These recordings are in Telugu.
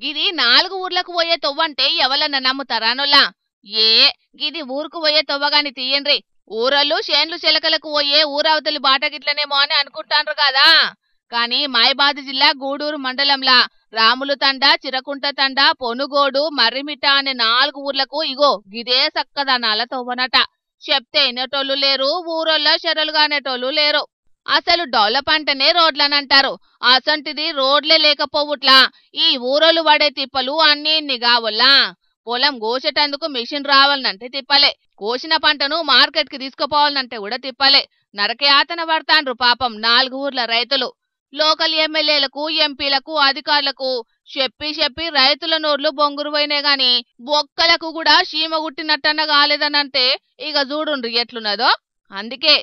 గిది 4 ఊర్లకు పోయే తొవ్వంటే ఎవలన్నా నమ్ముతారానోల్లా? ఏ గిది ఊరుకు పోయే తొవ్వగాని తీయండ్రి. ఊరోళ్ళు చేన్లు చెలకలకు పోయే ఊరవతలి బాటగిట్లనేమో అని అనుకుంటాండ్రు కదా. కాని మైబాద్ జిల్లా గూడూరు మండలంలా రాములు తండ, చిరకుంట తండ, పొనుగోడు, మర్రిమిట్ట అనే 4 ఊర్లకు ఇగో గిదే సక్కదనాల తొవ్వనట. చెప్తే వినేటోళ్ళు లేరు, ఊరోళ్ళ చెరలుగానేటోళ్ళు లేరు. అసలు డెవలప్ అంటేనే రోడ్లనంటారు. అసంటిది రోడ్లే లేకపోవుట్లా ఈ ఊరోళ్ళు పడే తిప్పలు అన్ని ఇన్ని కావుల్లా. పొలం కోసేటందుకు మిషన్ రావాలనంటే తిప్పలే, కోసిన పంటను మార్కెట్ కి తీసుకుపోవాలంటే కూడా తిప్పలే. నరకయాతన పడతాండ్రు పాపం 4 ఊర్ల రైతులు. లోకల్ ఎమ్మెల్యేలకు, ఎంపీలకు, అధికారులకు చెప్పి చెప్పి రైతుల నోర్లు బొంగురు పోయినాయి గాని బొక్కలకు కూడా చీమ గుట్టినట్టన్న కాలేదనంటే ఇక చూడుండ్రి ఎట్లున్నదో. అందుకే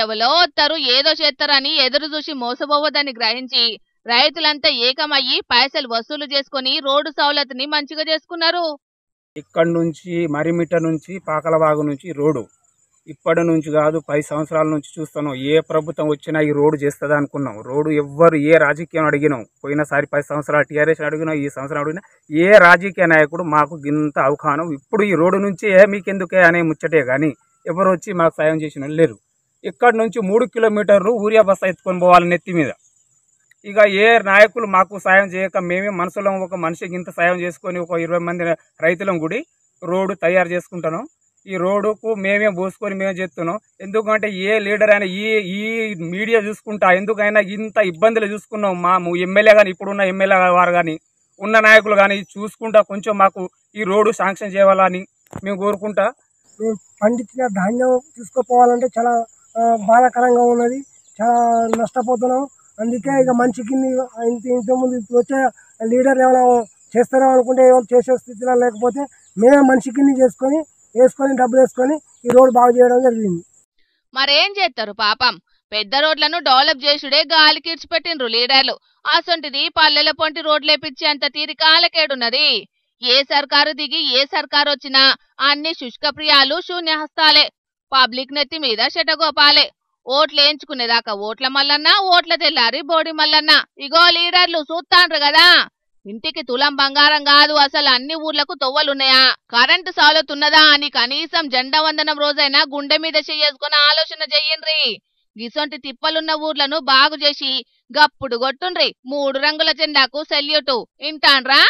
ఎవలో వస్తారు ఏదో చేస్తారని ఎదురు చూసి మోసపోవద్దని గ్రహించి రైతులంతా ఏకమయ్యి పైసలు వసూలు చేసుకుని రోడ్డు సౌలతిని మంచిగా చేసుకున్నారు. ఇక్కడ నుంచి మరిమిట్ట నుంచి పాకలవాగు నుంచి రోడ్డు ఇప్పటి నుంచి కాదు 10 సంవత్సరాల నుంచి చూస్తున్నాం. ఏ ప్రభుత్వం వచ్చినా ఈ రోడ్డు చేస్తుంది అనుకున్నాం. రోడ్డు ఎవ్వరు ఏ రాజకీయం అడిగినాం. పోయినసారి 10 సంవత్సరాలు టీఆర్ఎస్ అడిగినాం, ఈ సంవత్సరం అడిగినా ఏ రాజకీయ నాయకుడు మాకు ఇంత అవకాశం ఇప్పుడు ఈ రోడ్డు నుంచి మీకెందుకే అనే ముచ్చటే కానీ ఎవరు వచ్చి మాకు సాయం చేసిన లేరు. ఇక్కడ నుంచి 3 కిలోమీటర్లు ఊరియా బస్సు ఎత్తుకొని పోవాలి నెత్తి మీద. ఇక ఏ నాయకులు మాకు సాయం చేయక మేమే మనసులో ఒక మనిషికి ఇంత సాయం చేసుకొని ఒక 20 మంది రైతులం కూడా రోడ్డు తయారు చేసుకుంటున్నాం. ఈ రోడ్డుకు మేమే పోసుకొని మేమే చేస్తున్నాం. ఎందుకంటే ఏ లీడర్ అయినా ఈ మీడియా చూసుకుంటా ఎందుకైనా ఇంత ఇబ్బందులు చూసుకున్నాం. మా ఎమ్మెల్యే కానీ ఇప్పుడున్న ఎమ్మెల్యే వారు కానీ ఉన్న నాయకులు కానీ చూసుకుంటా కొంచెం మాకు ఈ రోడ్డు శాంక్షన్ చేయాలని మేము కోరుకుంటా. మేము పండించిన ధాన్యం తీసుకుపోవాలంటే చాలా బాధాకరంగా ఉన్నది, చాలా నష్టపోతున్నాం. అందుకే ఇక మనిషికి ఇంతకుముందు వచ్చే లీడర్ ఏమైనా చేస్తారో అనుకుంటే ఎవరు చేసే స్థితిలో లేకపోతే మేమే మనిషికి వేసుకొని డబ్బులు వేసుకొని ఈ రోడ్డు బాగు చేయడం జరిగింది. మరేం చేస్తారు పాపం. పెద్ద రోడ్లను డెవలప్ చేసుడే గాలికి ఇడ్చిపెట్టిండ్రు లీడర్లు. అసొంటిది పల్లెల పొంటి రోడ్లేపిచ్చే అంత తీరికాలకేడున్నది. ఏ సర్కారు దిగి ఏ సర్కారు వచ్చినా అన్ని శుష్కప్రియాలు శూన్యహస్తాలే. పబ్లిక్ నెత్తి మీద శటగోపాలే. ఓట్లు వేయించుకునేదాకా ఓట్ల మల్లన్న, ఓట్ల తెల్లారి బోడి మల్లన్న. ఇగో లీడర్లు చూస్తాండ్రు కదా. ఇంటికి తులం బంగారం కాదు, అసలు అన్ని ఊర్లకు తొవ్వలున్నాయా, కరెంటు సాలుతున్నదా అని కనీసం జెండా వందనం రోజైనా గుండె మీద చేసుకుని ఆలోచన చెయ్యండ్రి. గిసొంటి తిప్పలున్న ఊర్లను బాగు చేసి గప్పుడు కొట్టుండ్రి 3 రంగుల జెండాకు సెల్యూటు. ఇంటాండ్రా?